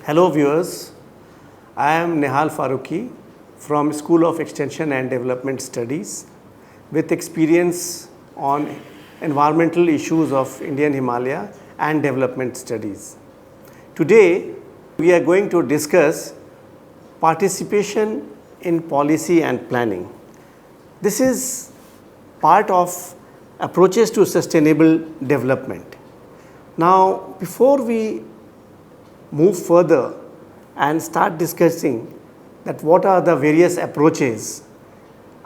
Hello viewers, I am Nehal Farooqi from School of Extension and Development Studies with experience on environmental issues of Indian Himalaya and development studies. Today we are going to discuss participation in policy and planning. This is part of approaches to sustainable development. Now before we move further and start discussing that what are the various approaches,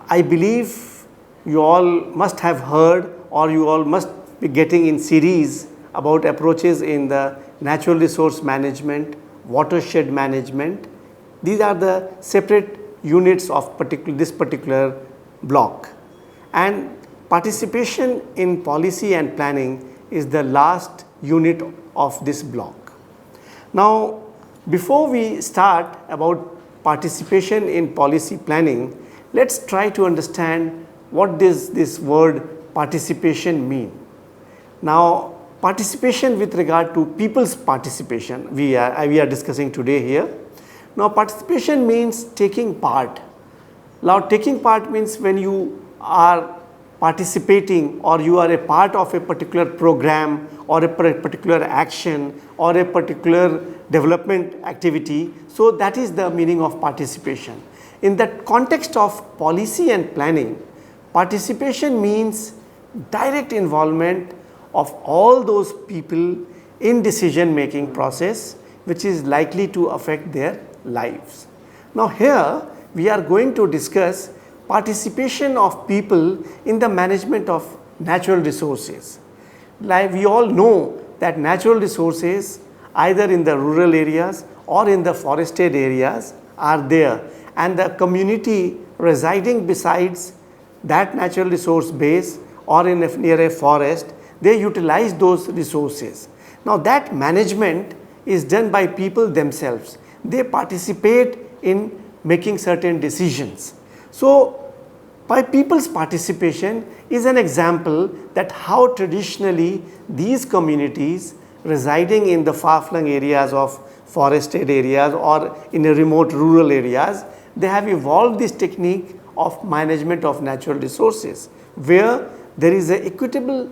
I believe you all must have heard or you all must be getting in series about approaches in the natural resource management, watershed management. These are the separate units of this particular block, and participation in policy and planning is the last unit of this block. Now, before we start about participation in policy planning, let's try to understand what does this word participation mean. Now, participation with regard to people's participation, we are discussing today here. Now, participation means taking part. Now, taking part means when you are participating or you are a part of a particular program or a particular action or a particular development activity. So that is the meaning of participation. In that context of policy and planning, participation means direct involvement of all those people in decision making process which is likely to affect their lives. Now here we are going to discuss participation of people in the management of natural resources. Like we all know that natural resources either in the rural areas or in the forested areas are there, and the community residing besides that natural resource base or near a forest, they utilize those resources. Now that management is done by people themselves. They participate in making certain decisions. So by people's participation is an example that how traditionally these communities residing in the far-flung areas of forested areas or in a remote rural areas, they have evolved this technique of management of natural resources where there is an equitable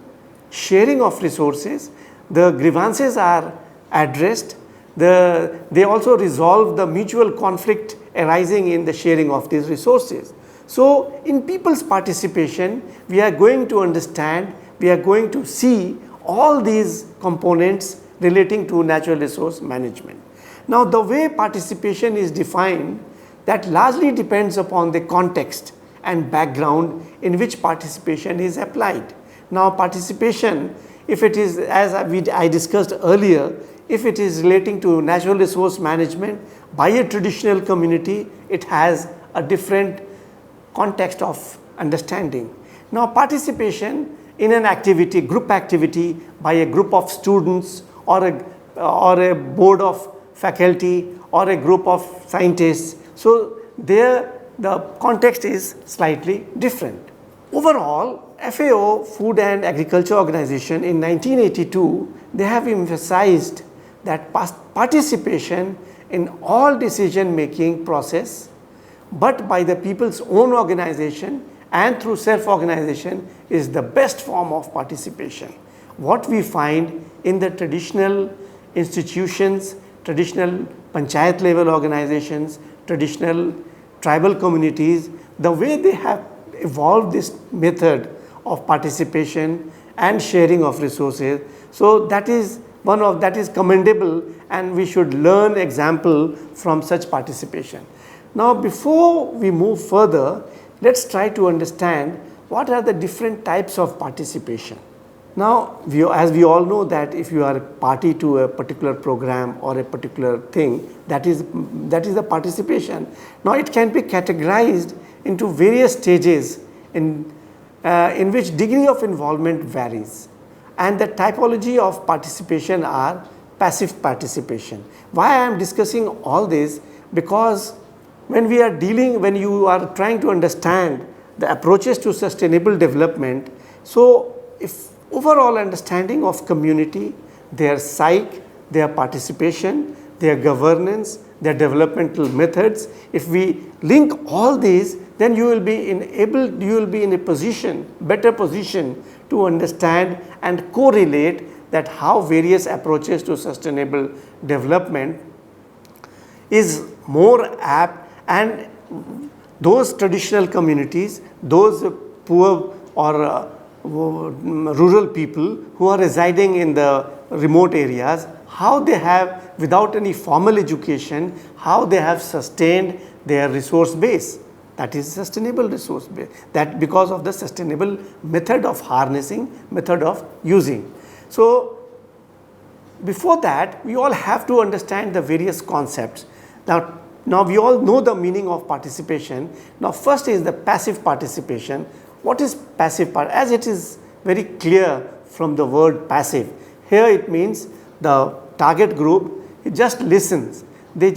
sharing of resources, the grievances are addressed, they also resolve the mutual conflict arising in the sharing of these resources. So in people's participation, we are going to understand, we are going to see all these components relating to natural resource management. Now the way participation is defined, that largely depends upon the context and background in which participation is applied. Now participation, if it is as I discussed earlier, if it is relating to natural resource management by a traditional community, it has a different context of understanding. Now participation in an activity, group activity by a group of students or a board of faculty or a group of scientists, so there the context is slightly different. Overall, FAO, Food and Agriculture Organization, in 1982, they have emphasized that participation in all decision making process but by the people's own organization and through self-organization is the best form of participation. What we find in the traditional institutions, traditional panchayat level organizations, traditional tribal communities, the way they have evolved this method of participation and sharing of resources, so that is commendable, and we should learn example from such participation. Now before we move further, let's try to understand what are the different types of participation. Now as we all know that if you are a party to a particular program or a particular thing, that is the participation. Now it can be categorized into various stages in which degree of involvement varies, and the typology of participation are passive participation. Why I am discussing all this? Because when you are trying to understand the approaches to sustainable development, so if overall understanding of community, their psyche, their participation, their governance, their developmental methods. If we link all these, then you will be in a position, better position to understand and correlate that how various approaches to sustainable development is more apt, and those traditional communities, those poor or rural people who are residing in the remote areas, how they have, without any formal education, how they have sustained their resource base. That is sustainable resource base, that because of the sustainable method of harnessing, method of using. So before that, we all have to understand the various concepts. Now we all know the meaning of participation. Now first is the passive participation. What is passive part? As it is very clear from the word passive, here it means the target group, it just listens. They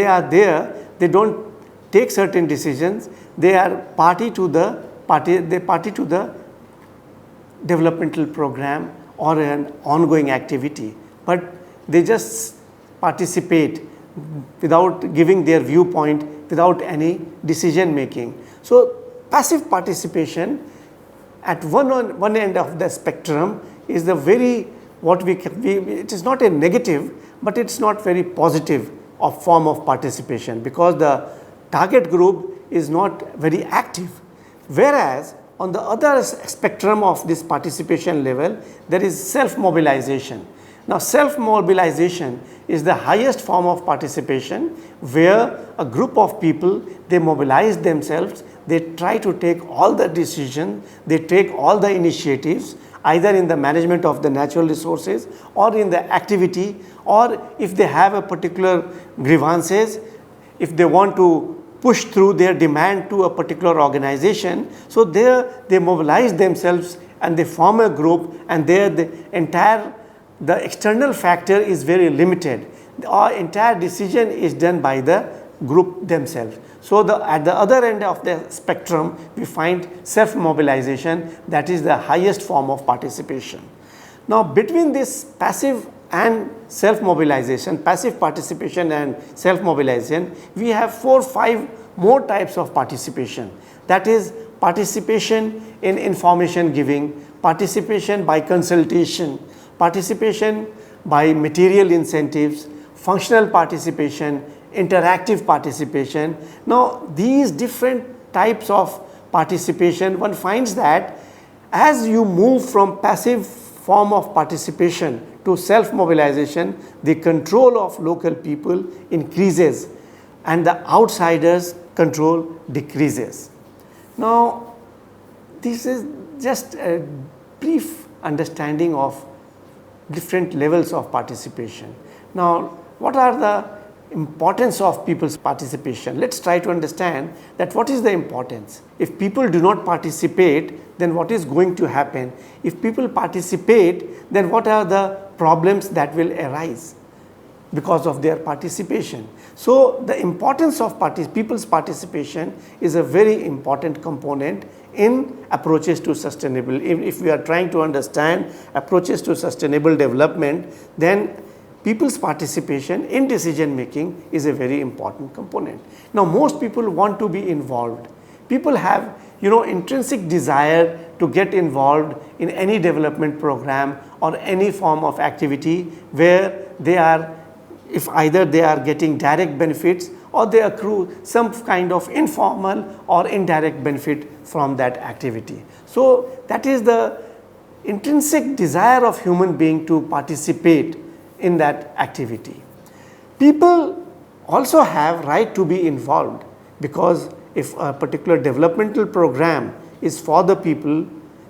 are there, they don't take certain decisions, they are party to the developmental program or an ongoing activity, but they just participate without giving their viewpoint, without any decision making. So passive participation at one end of the spectrum is the very, it is not a negative, but it's not very positive of form of participation, because the target group is not very active. Whereas on the other spectrum of this participation level, there is self-mobilization. Now self-mobilization is the highest form of participation, where a group of people, they mobilize themselves, they try to take all the decisions, they take all the initiatives, either in the management of the natural resources or in the activity, or if they have a particular grievances, if they want to push through their demand to a particular organization. So there they mobilize themselves and they form a group, and there the external factor is very limited. Our entire decision is done by the group themselves. So at the other end of the spectrum, we find self-mobilization, that is the highest form of participation. Now between this passive and self-mobilization, passive participation and self-mobilization, we have 4-5 more types of participation. That is participation in information giving, participation by consultation, participation by material incentives, functional participation, interactive participation. Now these different types of participation, one finds that as you move from passive form of participation to self-mobilization, the control of local people increases and the outsiders' control decreases. Now this is just a brief understanding of different levels of participation. Now what are the importance of people's participation? Let's try to understand that what is the importance. If people do not participate, then what is going to happen? If people participate, then what are the problems that will arise because of their participation? So the importance of people's participation is a very important component in approaches to sustainable. If we are trying to understand approaches to sustainable development, then people's participation in decision making is a very important component. Now most people want to be involved. People have intrinsic desire to get involved in any development program or any form of activity where they are, if either they are getting direct benefits or they accrue some kind of informal or indirect benefit from that activity. So that is the intrinsic desire of human being to participate in that activity. People also have right to be involved, because if a particular developmental program is for the people,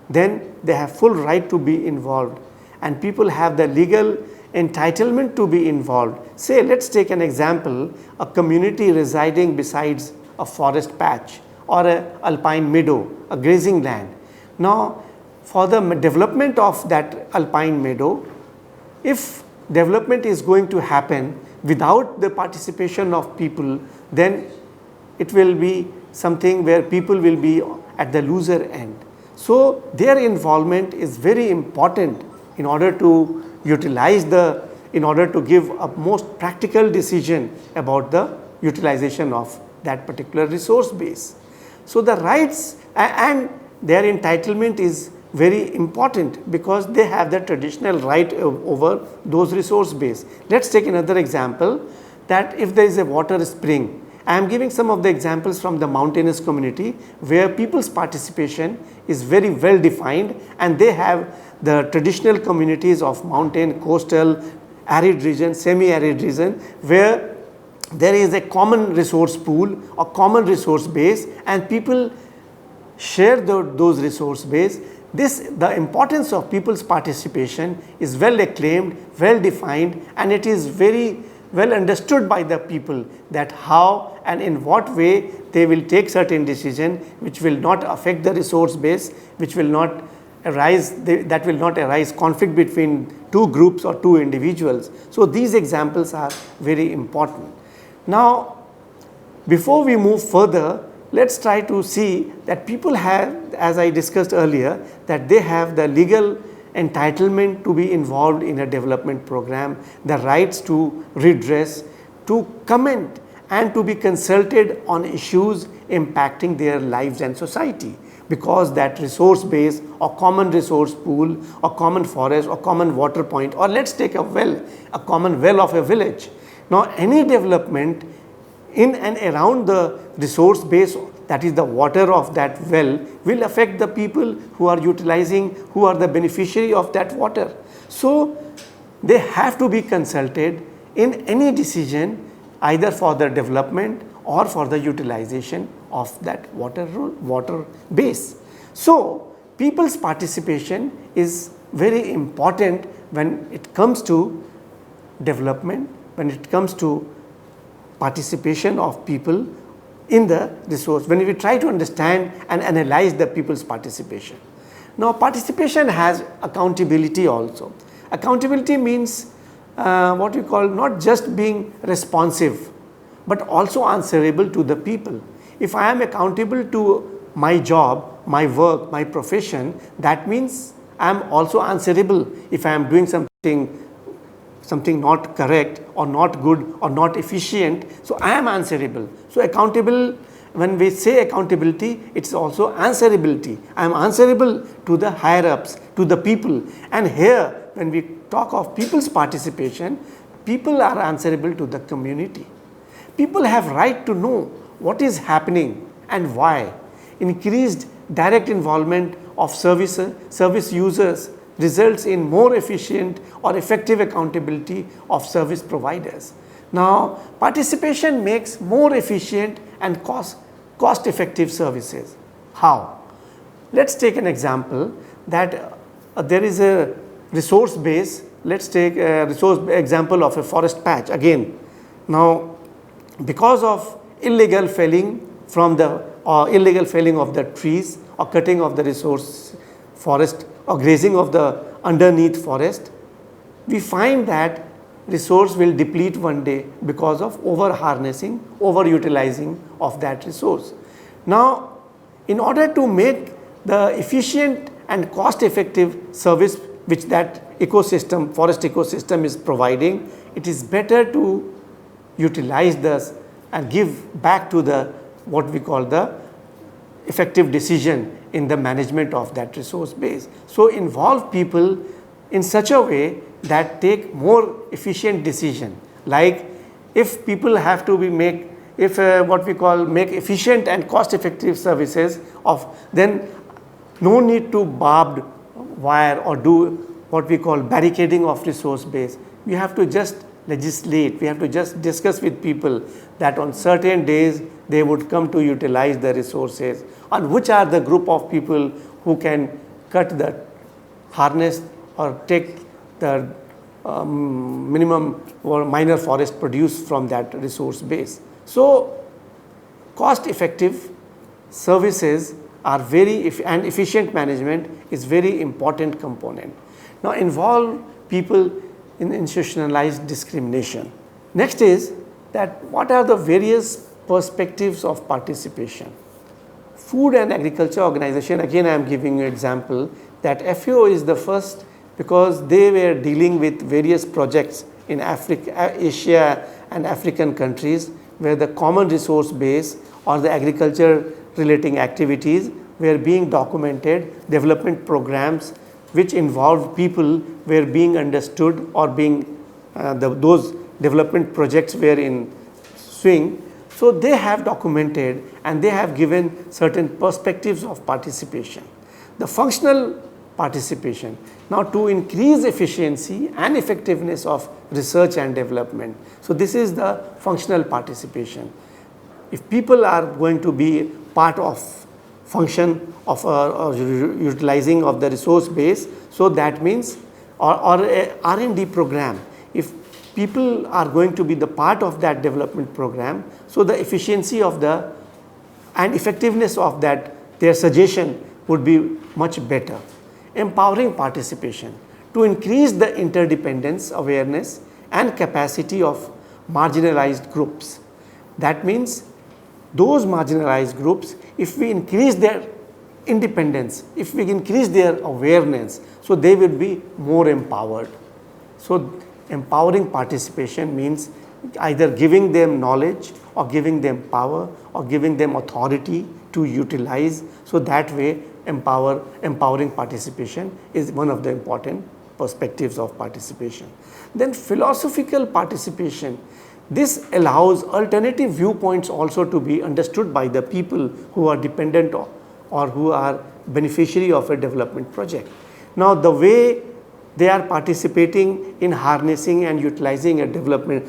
then they have full right to be involved, and people have the legal entitlement to be involved. Say, let's take an example, a community residing besides a forest patch or an alpine meadow, a grazing land. Now for the development of that alpine meadow, if development is going to happen without the participation of people, then it will be something where people will be at the loser end. So their involvement is very important in order to utilize the in order to give a most practical decision about the utilization of that particular resource base. So the rights and their entitlement is very important because they have the traditional right over those resource base. Let's take another example, that if there is a water spring, I am giving some of the examples from the mountainous community where people's participation is very well defined, and they have the traditional communities of mountain, coastal, arid region, semi-arid region, where there is a common resource pool or common resource base, and people share those resource base. The importance of people's participation is well acclaimed, well defined, and it is very well understood by the people that how and in what way they will take certain decision which will not affect the resource base, which will not arise, that will not arise conflict between two groups or two individuals. So these examples are very important. Now, before we move further, let's try to see that people have, as I discussed earlier, that they have the legal entitlement to be involved in a development program, the rights to redress, to comment and to be consulted on issues impacting their lives and society, because that resource base or common resource pool or common forest or common water point, or let's take a well, a common well of a village. Now, any development in and around the resource base, that is the water of that well, will affect the people who are utilizing, who are the beneficiary of that water. So they have to be consulted in any decision, either for the development or for the utilization of that water base. So people's participation is very important when it comes to development, when it comes to participation of people in the resource, when we try to understand and analyze the people's participation. Now, participation has accountability also. Accountability means what we call not just being responsive, but also answerable to the people. If I am accountable to my job, my work, my profession, that means I am also answerable if I am doing something not correct or not good or not efficient. So I am answerable. So accountable, when we say accountability, it's also answerability. I am answerable to the higher ups, to the people. And here, when we talk of people's participation, people are answerable to the community. People have right to know what is happening and why. Increased direct involvement of service users results in more efficient or effective accountability of service providers. Now, participation makes more efficient and cost effective services. How? Let's take an example that there is a resource base. Let's take a resource example of a forest patch again. Now, because of illegal felling illegal felling of the trees or cutting of the resource forest or grazing of the underneath forest, we find that resource will deplete one day because of over harnessing, over utilizing of that resource. Now, in order to make the efficient and cost effective service which that ecosystem, forest ecosystem is providing, it is better to utilize this and give back to the what we call the effective decision in the management of that resource base. So involve people in such a way that take more efficient decision. Like if people have to make efficient and cost effective services then no need to barbed wire or do what we call barricading of resource base. We have to just legislate, we have to just discuss with people that on certain days they would come to utilize the resources, and which are the group of people who can cut the harness or take the minimum or minor forest produced from that resource base. So cost effective services are and efficient management is very important component. Now involve people in institutionalized discrimination. Next is that what are the various perspectives of participation. Food and Agriculture Organization, again I am giving you an example that FAO is the first because they were dealing with various projects in Africa, Asia and African countries, where the common resource base or the agriculture relating activities were being documented, development programs which involved people were being understood or being those development projects were in swing. So they have documented and they have given certain perspectives of participation. The functional participation. Now, to increase efficiency and effectiveness of research and development. So this is the functional participation. If people are going to be part of function of utilizing of the resource base, so that means or a R&D program, if people are going to be the part of that development program, so the efficiency of the and effectiveness of that their suggestion would be much better. Empowering participation to increase the interdependence, awareness and capacity of marginalized groups. That means those marginalized groups, if we increase their independence, if we increase their awareness, so they will be more empowered. So empowering participation means either giving them knowledge or giving them power or giving them authority to utilize. So that way empowering participation is one of the important perspectives of participation. Then philosophical participation. This allows alternative viewpoints also to be understood by the people who are dependent or who are beneficiary of a development project. Now, the way they are participating in harnessing and utilizing a development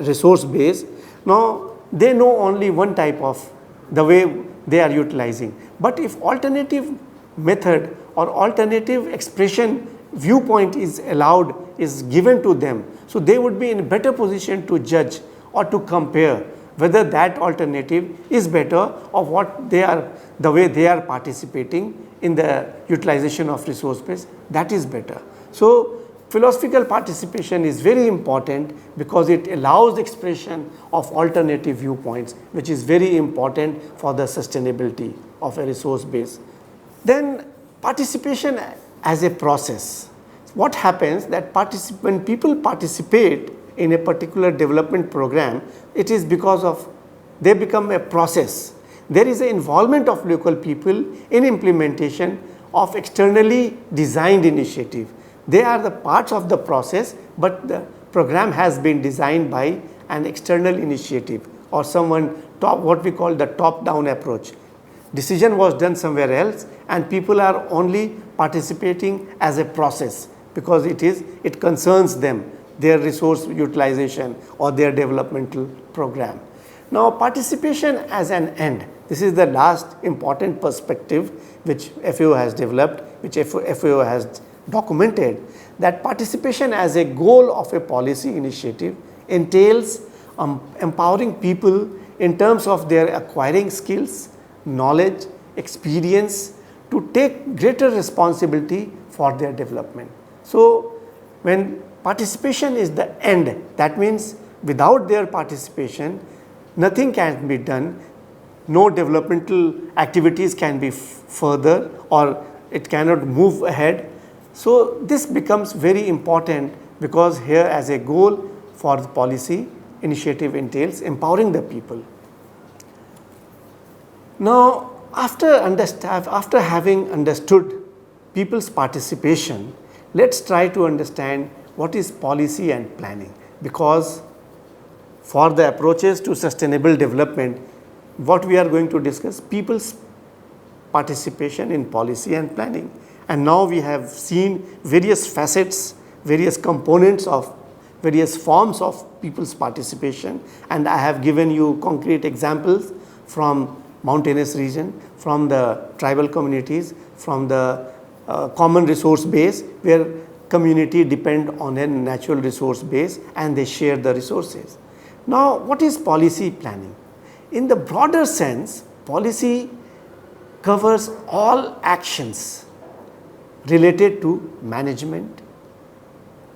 resource base, now they know only one type of the way they are utilizing. But if alternative method or alternative expression viewpoint is allowed, is given to them, so they would be in a better position to judge or to compare whether that alternative is better or what they are, the way they are participating in the utilization of resource base, that is better. So philosophical participation is very important because it allows expression of alternative viewpoints, which is very important for the sustainability of a resource base. Then participation as a process. What happens that when people participate in a particular development program, it is because of they become a process. There is an involvement of local people in implementation of externally designed initiative. They are the parts of the process, but the program has been designed by an external initiative or someone what we call the top-down approach. Decision was done somewhere else and people are only participating as a process because it concerns them, their resource utilization or their developmental program. Now, participation as an end. This is the last important perspective which FAO has developed, which FAO has documented, that participation as a goal of a policy initiative entails empowering people in terms of their acquiring skills, knowledge, experience to take greater responsibility for their development. So when participation is the end, that means without their participation, nothing can be done, no developmental activities can be further or it cannot move ahead. So this becomes very important because here as a goal for the policy initiative entails empowering the people. Now, after having understood people's participation, let's try to understand what is policy and planning, because for the approaches to sustainable development, what we are going to discuss, people's participation in policy and planning. And now we have seen various facets, various components of various forms of people's participation, and I have given you concrete examples from mountainous region, from the tribal communities, from the common resource base where community depend on a natural resource base and they share the resources. Now, what is policy planning? In the broader sense, policy covers all actions related to management,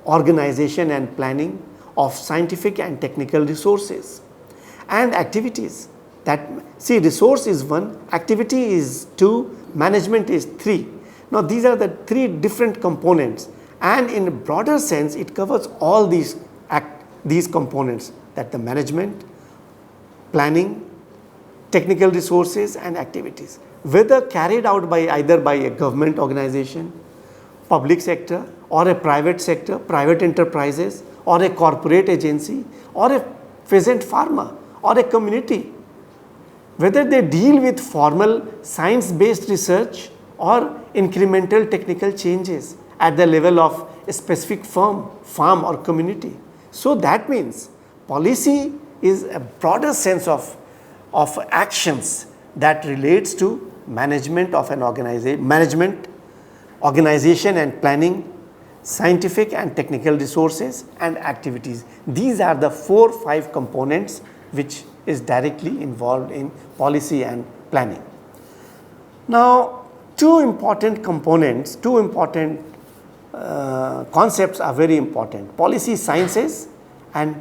organization and planning of scientific and technical resources and activities. That see, resource is one, activity is two, management is three. Now these are the three different components, And in a broader sense, it covers all these components, that the management, planning, technical resources and activities, whether carried out by either by a government organization, public sector, or a private sector, private enterprises, or a corporate agency, or a peasant farmer, or a community, whether they deal with formal science-based research or incremental technical changes at the level of a specific farm or community. So that means policy is a broader sense of actions that relates to management of an organization and planning, scientific and technical resources and activities. These are the 4-5 components which is directly involved in policy and planning. Now, two important components, concepts are very important: policy sciences and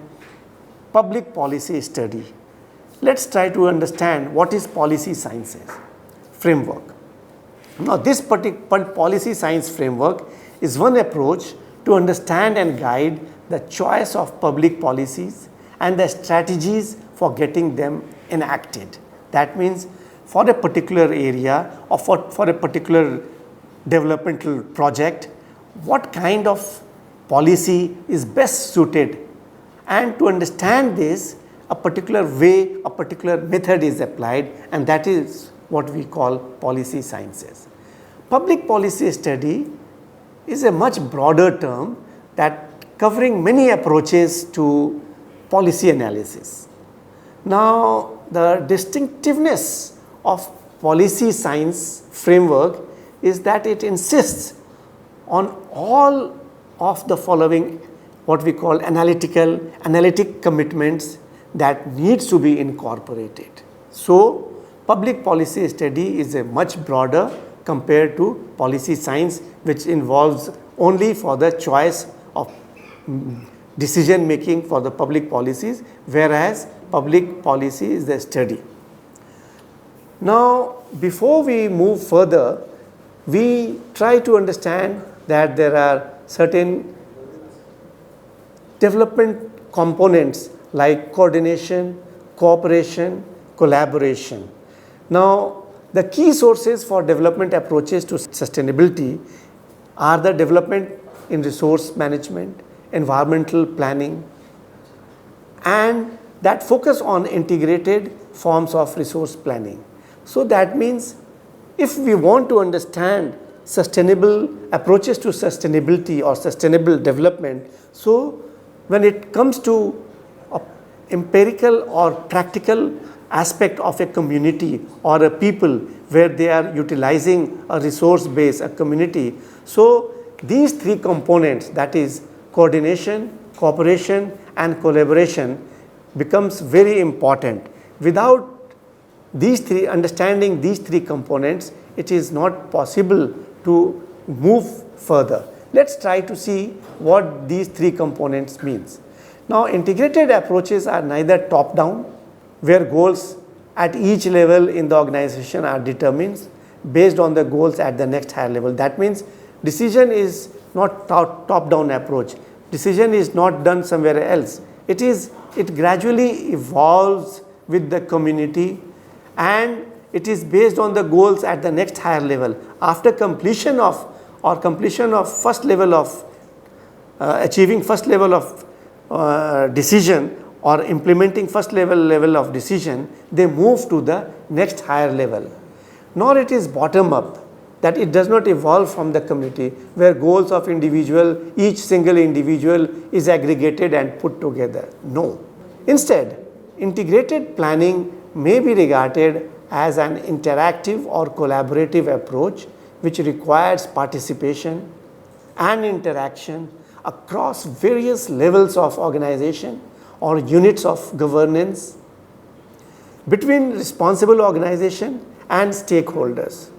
public policy study. Let's try to understand what is policy sciences framework. Now, this particular policy science framework is one approach to understand and guide the choice of public policies and the strategies for getting them enacted. That means for a particular area or for a particular developmental project, what kind of policy is best suited, and to understand this, a particular way, a particular method is applied, and that is what we call policy sciences. Public policy study is a much broader term that covering many approaches to policy analysis. Now, the distinctiveness of policy science framework is that it insists on all of the following, what we call analytic commitments that needs to be incorporated. So, public policy study is a much broader compared to policy science, which involves only for the choice of decision making for the public policies, whereas public policy is the study. Now, before we move further, we try to understand that there are certain development components like coordination, cooperation, collaboration. Now, the key sources for development approaches to sustainability are the development in resource management, environmental planning, and that focus on integrated forms of resource planning. So that means if we want to understand sustainable approaches to sustainability or sustainable development, so when it comes to empirical or practical aspect of a community or a people where they are utilizing a resource base, a community, so these three components, that is coordination, cooperation and collaboration, becomes very important. Without understanding these three components, it is not possible to move further. Let's try to see what these three components means. Now, integrated approaches are neither top down, where goals at each level in the organization are determined based on the goals at the next higher level. That means decision is not top down approach. Decision is not done somewhere else. It gradually evolves with the community, and it is based on the goals at the next higher level. After completion of first level of achieving first level of decision or implementing first level of decision, they move to the next higher level. Nor it is bottom up, that it does not evolve from the community where goals of each single individual is aggregated and put together. No. Instead, integrated planning may be regarded as an interactive or collaborative approach which requires participation and interaction across various levels of organization or units of governance between responsible organization and stakeholders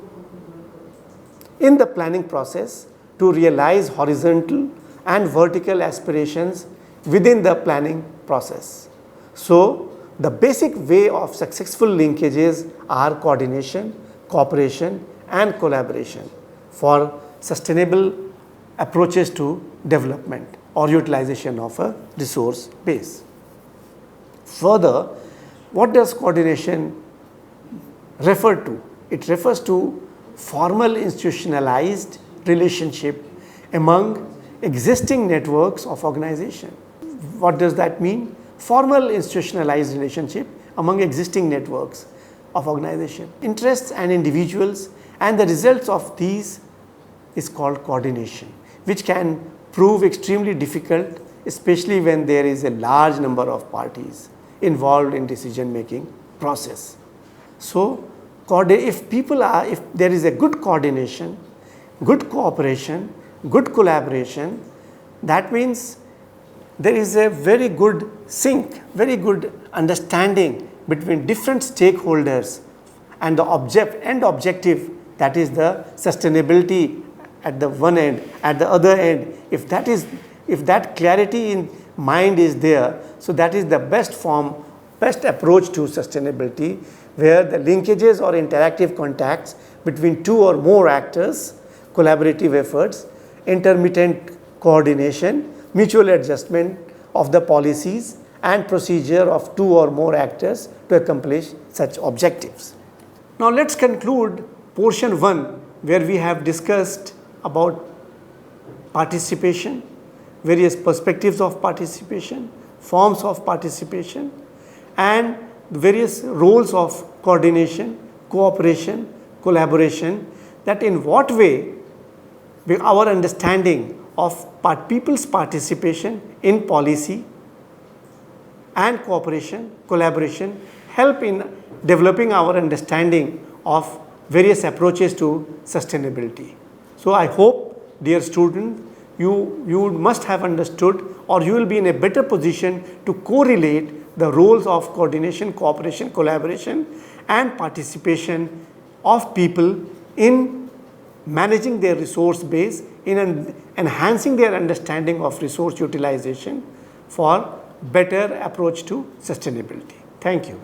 in the planning process to realize horizontal and vertical aspirations within the planning process. So, the basic way of successful linkages are coordination, cooperation and collaboration for sustainable approaches to development or utilization of a resource base. Further, what does coordination refer to? It refers to formal institutionalized relationship among existing networks of organization. What does that mean? Formal institutionalized relationship among existing networks of organization. Interests and individuals, and the results of these is called coordination, which can prove extremely difficult, especially when there is a large number of parties involved in decision making process. So if there is a good coordination, good cooperation, good collaboration, that means there is a very good sync, very good understanding between different stakeholders and the end objective, that is the sustainability at the one end. At the other end, if that clarity in mind is there, so that is the best approach to sustainability, where the linkages or interactive contacts between two or more actors, collaborative efforts, intermittent coordination, mutual adjustment of the policies and procedure of two or more actors to accomplish such objectives. Now let's conclude portion 1, where we have discussed about participation, various perspectives of participation, forms of participation, and various roles of coordination, cooperation, collaboration, that in what way our understanding of people's participation in policy and cooperation, collaboration help in developing our understanding of various approaches to sustainability. So I hope, dear student, you must have understood, or you will be in a better position to correlate the roles of coordination, cooperation, collaboration and participation of people in managing their resource base, in enhancing their understanding of resource utilization for better approach to sustainability. Thank you.